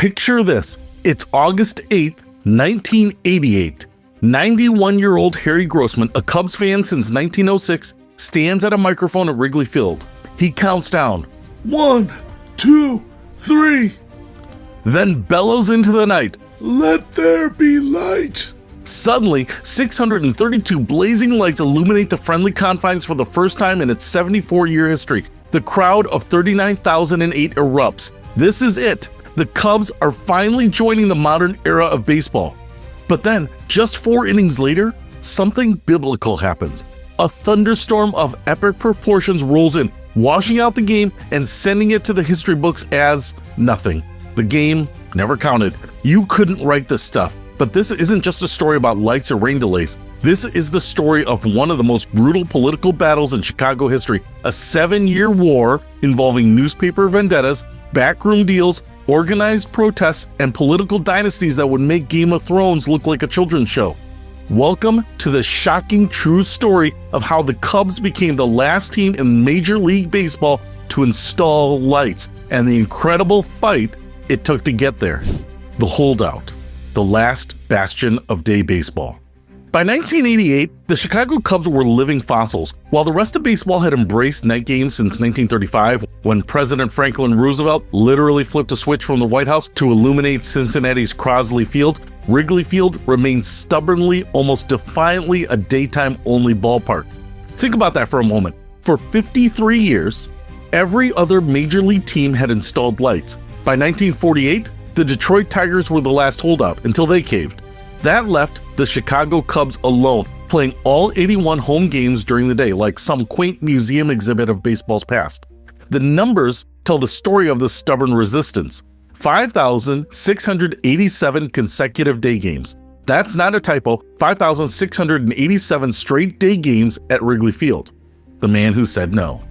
Picture this. It's August 8th, 1988. 91-year-old Harry Grossman, a Cubs fan since 1906, stands at a microphone at Wrigley Field. He counts down, 1, 2, 3. Then bellows into the night, "Let there be light." Suddenly, 632 blazing lights illuminate the friendly confines for the first time in its 74-year history. The crowd of 39,008 erupts. This is it. The Cubs are finally joining the modern era of baseball. But then, just 4 innings later, something biblical happens. A thunderstorm of epic proportions rolls in, washing out the game and sending it to the history books as nothing. The game never counted. You couldn't write this stuff. But this isn't just a story about lights or rain delays. This is the story of one of the most brutal political battles in Chicago history, a 7-year war involving newspaper vendettas, backroom deals, organized protests, and political dynasties that would make Game of Thrones look like a children's show. Welcome to the shocking true story of how the Cubs became the last team in Major League Baseball to install lights, and the incredible fight it took to get there. The holdout. The last bastion of day baseball. By 1988, the Chicago Cubs were living fossils. While the rest of baseball had embraced night games since 1935, when President Franklin Roosevelt literally flipped a switch from the White House to illuminate Cincinnati's Crosley Field, Wrigley Field remained stubbornly, almost defiantly a daytime-only ballpark. Think about that for a moment. For 53 years, every other major league team had installed lights. By 1948, the Detroit Tigers were the last holdout until they caved. That left the Chicago Cubs alone, playing all 81 home games during the day, like some quaint museum exhibit of baseball's past. The numbers tell the story of this stubborn resistance. 5,687 consecutive day games. That's not a typo, 5,687 straight day games at Wrigley Field. The man who said no.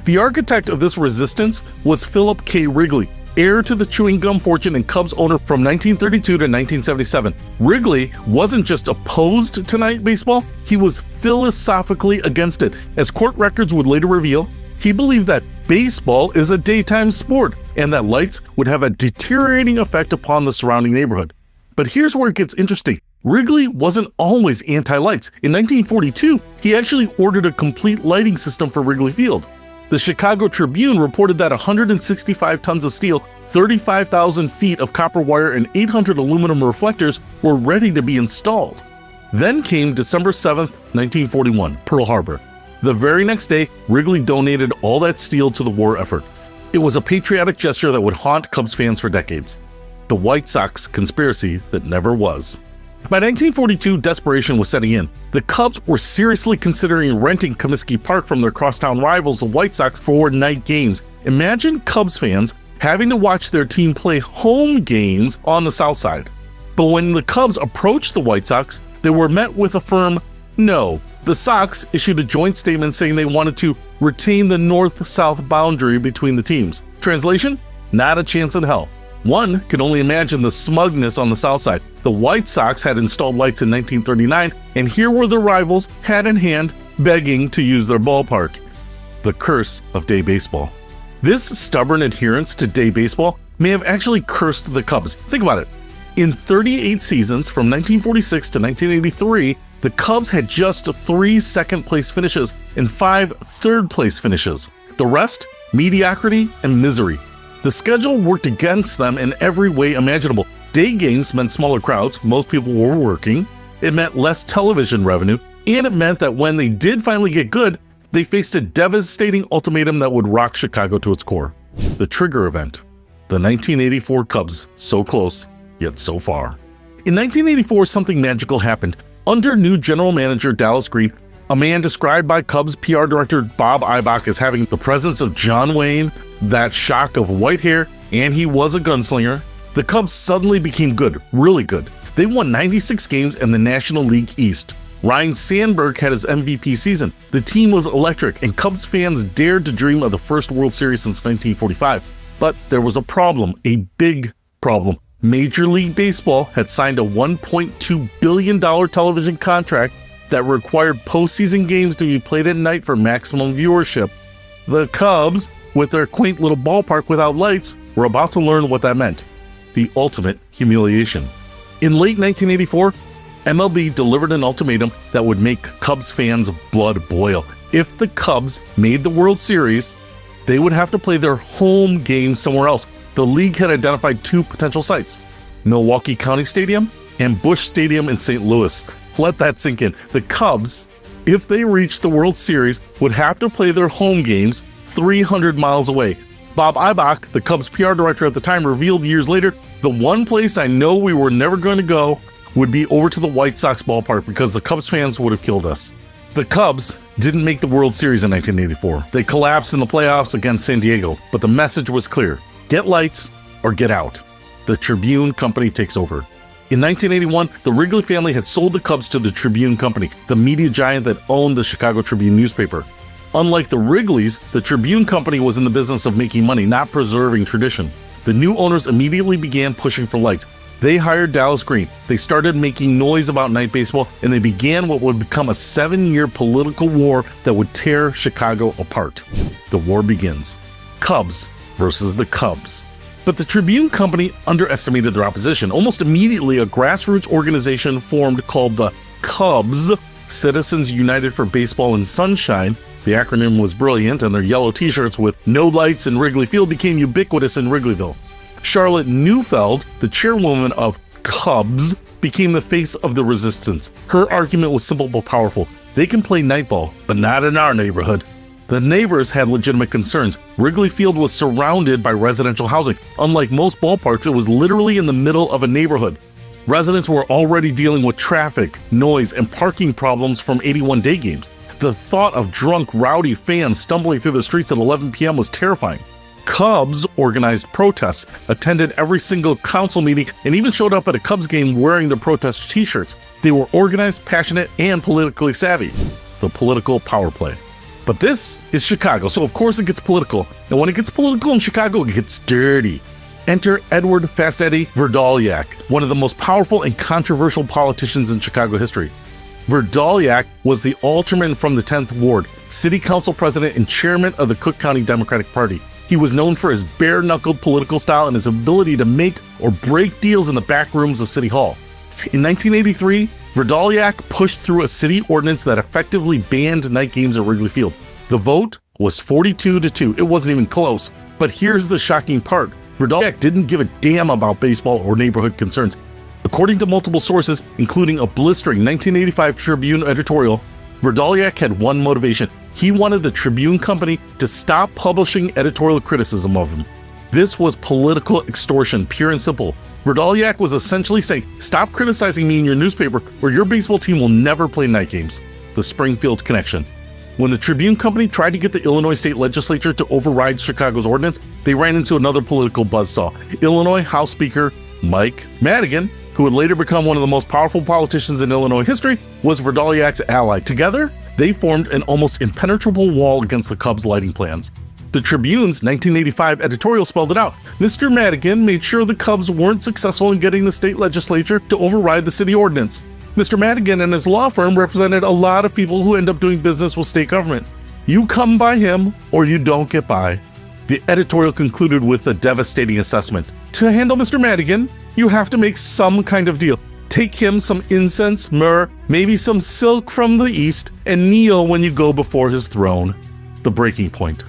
The architect of this resistance was Philip K. Wrigley, heir to the chewing gum fortune and Cubs owner from 1932 to 1977. Wrigley wasn't just opposed to night baseball, he was philosophically against it. As court records would later reveal, he believed that baseball is a daytime sport and that lights would have a deteriorating effect upon the surrounding neighborhood. But here's where it gets interesting. Wrigley wasn't always anti-lights. In 1942, he actually ordered a complete lighting system for Wrigley Field. The Chicago Tribune reported that 165 tons of steel, 35,000 feet of copper wire, and 800 aluminum reflectors were ready to be installed. Then came December 7th, 1941, Pearl Harbor. The very next day, Wrigley donated all that steel to the war effort. It was a patriotic gesture that would haunt Cubs fans for decades. The White Sox conspiracy that never was. By 1942, desperation was setting in. The Cubs were seriously considering renting Comiskey Park from their crosstown rivals, the White Sox, for night games. Imagine Cubs fans having to watch their team play home games on the South Side. But when the Cubs approached the White Sox, they were met with a firm no. The Sox issued a joint statement saying they wanted to retain the north-south boundary between the teams. Translation? Not a chance in hell. One can only imagine the smugness on the South Side. The White Sox had installed lights in 1939, and here were the rivals, hat in hand, begging to use their ballpark. The curse of day baseball. This stubborn adherence to day baseball may have actually cursed the Cubs. Think about it. In 38 seasons, from 1946 to 1983, the Cubs had just 3 second-place finishes and 5 third-place finishes. The rest, mediocrity and misery. The schedule worked against them in every way imaginable. Day games meant smaller crowds, most people were working, it meant less television revenue, and it meant that when they did finally get good, they faced a devastating ultimatum that would rock Chicago to its core. The trigger event. The 1984 Cubs, so close, yet so far. In 1984, something magical happened. Under new general manager Dallas Green, a man described by Cubs PR director Bob Ibach as having the presence of John Wayne, that shock of white hair, and he was a gunslinger, the Cubs suddenly became good, really good. They won 96 games in the National League East. Ryne Sandberg had his MVP season. The team was electric, and Cubs fans dared to dream of the first World Series since 1945. But there was a problem, a big problem. Major League Baseball had signed a $1.2 billion television contract that required postseason games to be played at night for maximum viewership. The Cubs, with their quaint little ballpark without lights, were about to learn what that meant. the ultimate humiliation. In late 1984, MLB delivered an ultimatum that would make Cubs fans' blood boil. If the Cubs made the World Series, they would have to play their home games somewhere else. The league had identified two potential sites: Milwaukee County Stadium and Busch Stadium in St. Louis. Let that sink in. The Cubs, if they reached the World Series, would have to play their home games 300 miles away. Bob Ibach, the Cubs PR director at the time, revealed years later, "The one place I know we were never going to go would be over to the White Sox ballpark because the Cubs fans would have killed us." The Cubs didn't make the World Series in 1984. They collapsed in the playoffs against San Diego, but the message was clear: get lights or get out. The Tribune Company takes over. In 1981, the Wrigley family had sold the Cubs to the Tribune Company, the media giant that owned the Chicago Tribune newspaper. Unlike the Wrigleys, the Tribune Company was in the business of making money, not preserving tradition. The new owners immediately began pushing for lights. They hired Dallas Green. They started making noise about night baseball, and they began what would become a 7-year political war that would tear Chicago apart. The war begins. Cubs versus the Cubs. But the Tribune Company underestimated their opposition. Almost immediately, a grassroots organization formed called the Cubs, Citizens United for Baseball and Sunshine. The acronym was brilliant, and their yellow t-shirts with "No Lights in Wrigley Field" became ubiquitous in Wrigleyville. Charlotte Neufeld, the chairwoman of Cubs, became the face of the resistance. Her argument was simple but powerful. They can play nightball, but not in our neighborhood. The neighbors had legitimate concerns. Wrigley Field was surrounded by residential housing. Unlike most ballparks, it was literally in the middle of a neighborhood. Residents were already dealing with traffic, noise, and parking problems from 81 day games. The thought of drunk, rowdy fans stumbling through the streets at 11 p.m. was terrifying. Cubs organized protests, attended every single council meeting, and even showed up at a Cubs game wearing their protest t-shirts. They were organized, passionate, and politically savvy. The political power play. But this is Chicago, so of course it gets political. And when it gets political in Chicago, it gets dirty. Enter Edward Fast Eddie Verdoliak, one of the most powerful and controversial politicians in Chicago history. Verdoliak was the alderman from the 10th Ward, city council president, and chairman of the Cook County Democratic Party. He was known for his bare-knuckled political style and his ability to make or break deals in the back rooms of City Hall. In 1983, Verdoliak pushed through a city ordinance that effectively banned night games at Wrigley Field. The vote was 42-2. It wasn't even close. But here's the shocking part. Verdoliak didn't give a damn about baseball or neighborhood concerns. According to multiple sources, including a blistering 1985 Tribune editorial, Verdoliak had one motivation. He wanted the Tribune Company to stop publishing editorial criticism of him. This was political extortion, pure and simple. Verdoliak was essentially saying, "Stop criticizing me in your newspaper, or your baseball team will never play night games." The Springfield connection. When the Tribune Company tried to get the Illinois state legislature to override Chicago's ordinance, they ran into another political buzzsaw. Illinois House Speaker Mike Madigan, who would later become one of the most powerful politicians in Illinois history, was Verdoliak's ally. Together, they formed an almost impenetrable wall against the Cubs' lighting plans. The Tribune's 1985 editorial spelled it out. Mr. Madigan made sure the Cubs weren't successful in getting the state legislature to override the city ordinance. Mr. Madigan and his law firm represented a lot of people who end up doing business with state government. You come by him, or you don't get by. The editorial concluded with a devastating assessment. To handle Mr. Madigan, you have to make some kind of deal. Take him some incense, myrrh, maybe some silk from the east, and kneel when you go before his throne. The breaking point.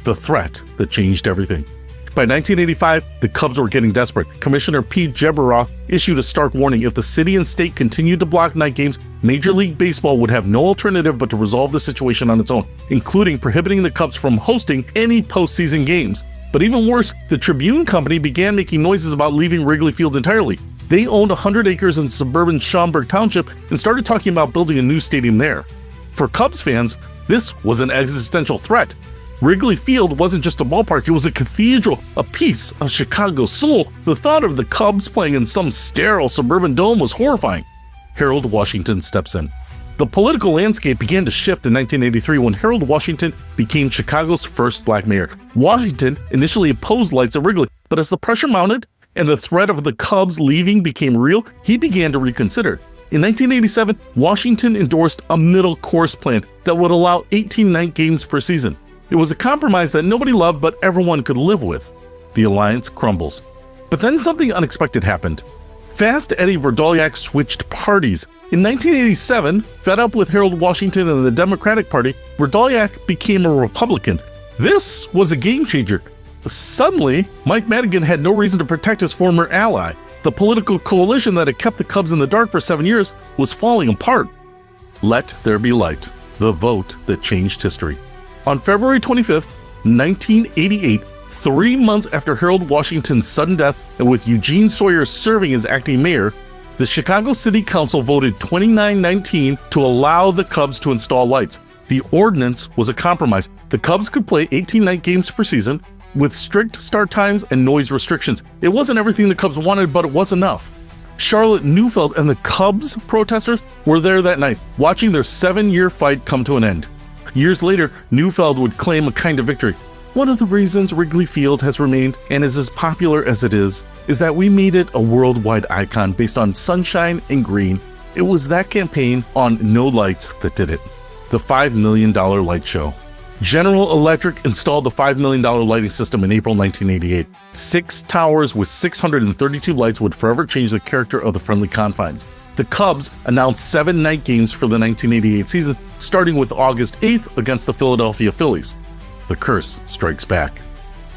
The threat that changed everything. By 1985, the Cubs were getting desperate. Commissioner Pete Jeberoth issued a stark warning. If the city and state continued to block night games, Major League Baseball would have no alternative but to resolve the situation on its own, including prohibiting the Cubs from hosting any postseason games. But even worse, the Tribune Company began making noises about leaving Wrigley Field entirely. They owned 100 acres in suburban Schaumburg Township and started talking about building a new stadium there. For Cubs fans, this was an existential threat. Wrigley Field wasn't just a ballpark, it was a cathedral, a piece of Chicago's soul. The thought of the Cubs playing in some sterile suburban dome was horrifying. Harold Washington steps in. The political landscape began to shift in 1983 when Harold Washington became Chicago's first black mayor. Washington initially opposed lights at Wrigley, but as the pressure mounted and the threat of the Cubs leaving became real, he began to reconsider. In 1987, Washington endorsed a middle course plan that would allow 18 night games per season. It was a compromise that nobody loved but everyone could live with. The alliance crumbles. But then something unexpected happened. Fast Eddie Verdoliak switched parties. In 1987, fed up with Harold Washington and the Democratic Party, Verdoliak became a Republican. This was a game changer. Suddenly, Mike Madigan had no reason to protect his former ally. The political coalition that had kept the Cubs in the dark for 7 years was falling apart. Let there be light, the vote that changed history. On February 25th, 1988, 3 months after Harold Washington's sudden death and with Eugene Sawyer serving as acting mayor, the Chicago City Council voted 29-19 to allow the Cubs to install lights. The ordinance was a compromise. The Cubs could play 18 night games per season with strict start times and noise restrictions. It wasn't everything the Cubs wanted, but it was enough. Charlotte Neufeld and the Cubs protesters were there that night, watching their 7-year fight come to an end. Years later, Neufeld would claim a kind of victory. One of the reasons Wrigley Field has remained and is as popular as it is that we made it a worldwide icon based on sunshine and green. It was that campaign on no lights that did it. The $5 million light show. General Electric installed the $5 million lighting system in April 1988. 6 towers with 632 lights would forever change the character of the friendly confines. The Cubs announced 7 night games for the 1988 season, starting with August 8th against the Philadelphia Phillies. The curse strikes back.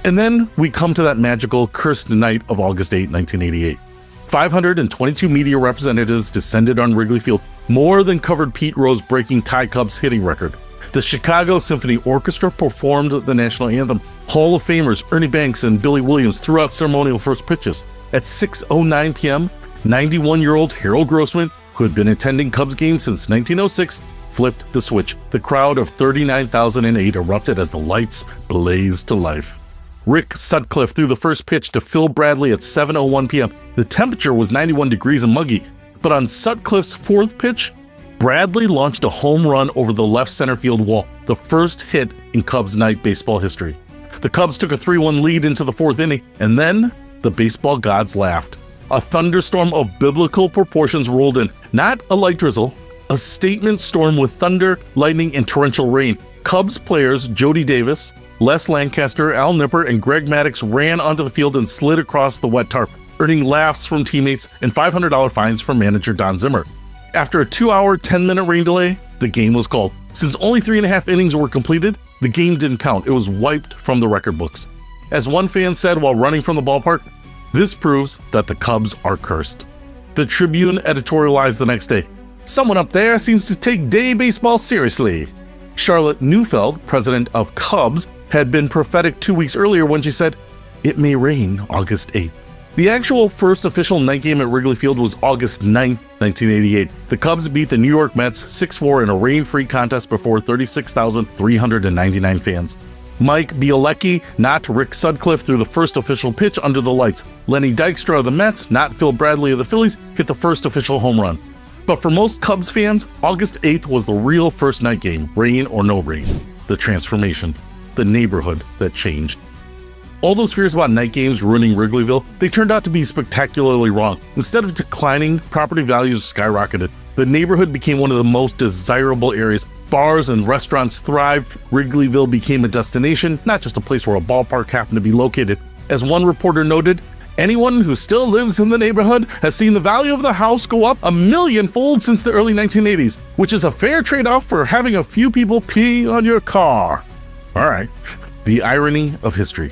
And then we come to that magical cursed night of August 8, 1988. 522 media representatives descended on Wrigley Field, more than covered Pete Rose's breaking tie Cubs hitting record. The Chicago Symphony Orchestra performed the national anthem. Hall of Famers Ernie Banks and Billy Williams threw out ceremonial first pitches. At 6:09 p.m., 91-year-old Harold Grossman, who had been attending Cubs games since 1906, flipped the switch. The crowd of 39,008 erupted as the lights blazed to life. Rick Sutcliffe threw the first pitch to Phil Bradley at 7:01 p.m. The temperature was 91 degrees and muggy, but on Sutcliffe's 4th pitch, Bradley launched a home run over the left center field wall, the first hit in Cubs night baseball history. The Cubs took a 3-1 lead into the 4th inning, and then the baseball gods laughed. A thunderstorm of biblical proportions rolled in, not a light drizzle, a statement storm with thunder, lightning, and torrential rain. Cubs players Jody Davis, Les Lancaster, Al Nipper, and Greg Maddux ran onto the field and slid across the wet tarp, earning laughs from teammates and $500 fines from manager Don Zimmer. After a 2-hour, 10-minute rain delay, the game was called. Since only 3.5 innings were completed, the game didn't count. It was wiped from the record books. As one fan said while running from the ballpark, "This proves that the Cubs are cursed." The Tribune editorialized the next day, "Someone up there seems to take day baseball seriously." Charlotte Neufeld, president of Cubs, had been prophetic 2 weeks earlier when she said, "It may rain August 8th." The actual first official night game at Wrigley Field was August 9, 1988. The Cubs beat the New York Mets 6-4 in a rain-free contest before 36,399 fans. Mike Bielecki, not Rick Sutcliffe, threw the first official pitch under the lights. Lenny Dykstra of the Mets, not Phil Bradley of the Phillies, hit the first official home run. But for most Cubs fans, August 8th was the real first night game, rain or no rain. The transformation, the neighborhood that changed. All those fears about night games ruining Wrigleyville, they turned out to be spectacularly wrong. Instead of declining, property values skyrocketed. The neighborhood became one of the most desirable areas. Bars and restaurants thrived. Wrigleyville became a destination, not just a place where a ballpark happened to be located. As one reporter noted, "Anyone who still lives in the neighborhood has seen the value of the house go up 1,000,000-fold since the early 1980s, which is a fair trade-off for having a few people pee on your car." All right, the irony of history.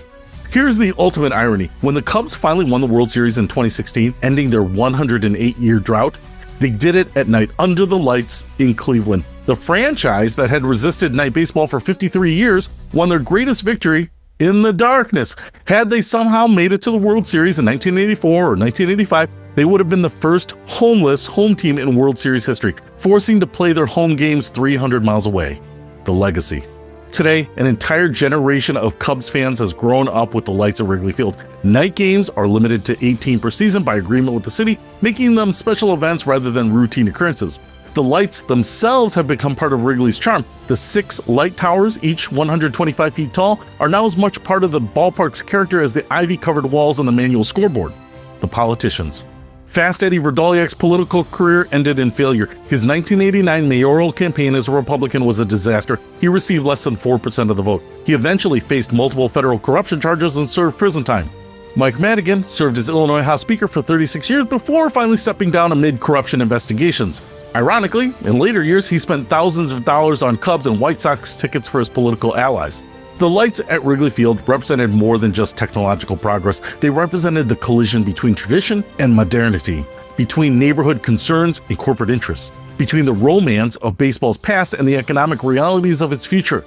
Here's the ultimate irony. When the Cubs finally won the World Series in 2016, ending their 108-year drought, they did it at night under the lights in Cleveland. The franchise that had resisted night baseball for 53 years won their greatest victory in the darkness. Had they somehow made it to the World Series in 1984 or 1985, they would have been the first homeless home team in World Series history, forcing to play their home games 300 miles away. The legacy. Today, an entire generation of Cubs fans has grown up with the lights at Wrigley Field. Night games are limited to 18 per season by agreement with the city, making them special events rather than routine occurrences. The lights themselves have become part of Wrigley's charm. The 6 light towers, each 125 feet tall, are now as much part of the ballpark's character as the ivy-covered walls on the manual scoreboard. The politicians. Fast Eddie Verdoliak's political career ended in failure. His 1989 mayoral campaign as a Republican was a disaster. He received less than 4% of the vote. He eventually faced multiple federal corruption charges and served prison time. Mike Madigan served as Illinois House Speaker for 36 years before finally stepping down amid corruption investigations. Ironically, in later years, he spent thousands of dollars on Cubs and White Sox tickets for his political allies. The lights at Wrigley Field represented more than just technological progress. They represented the collision between tradition and modernity, between neighborhood concerns and corporate interests, between the romance of baseball's past and the economic realities of its future.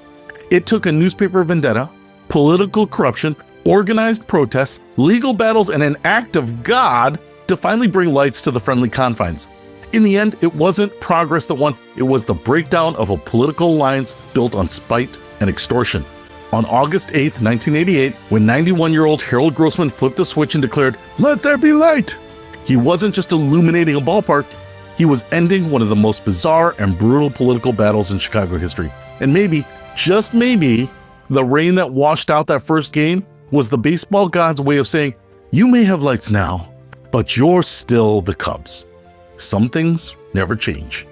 It took a newspaper vendetta, political corruption, organized protests, legal battles, and an act of God to finally bring lights to the friendly confines. In the end, it wasn't progress that won, it was the breakdown of a political alliance built on spite and extortion. On August 8, 1988, when 91-year-old Harold Grossman flipped the switch and declared, "Let there be light," he wasn't just illuminating a ballpark, he was ending one of the most bizarre and brutal political battles in Chicago history. And maybe, just maybe, the rain that washed out that first game was the baseball god's way of saying, you may have lights now, but you're still the Cubs. Some things never change.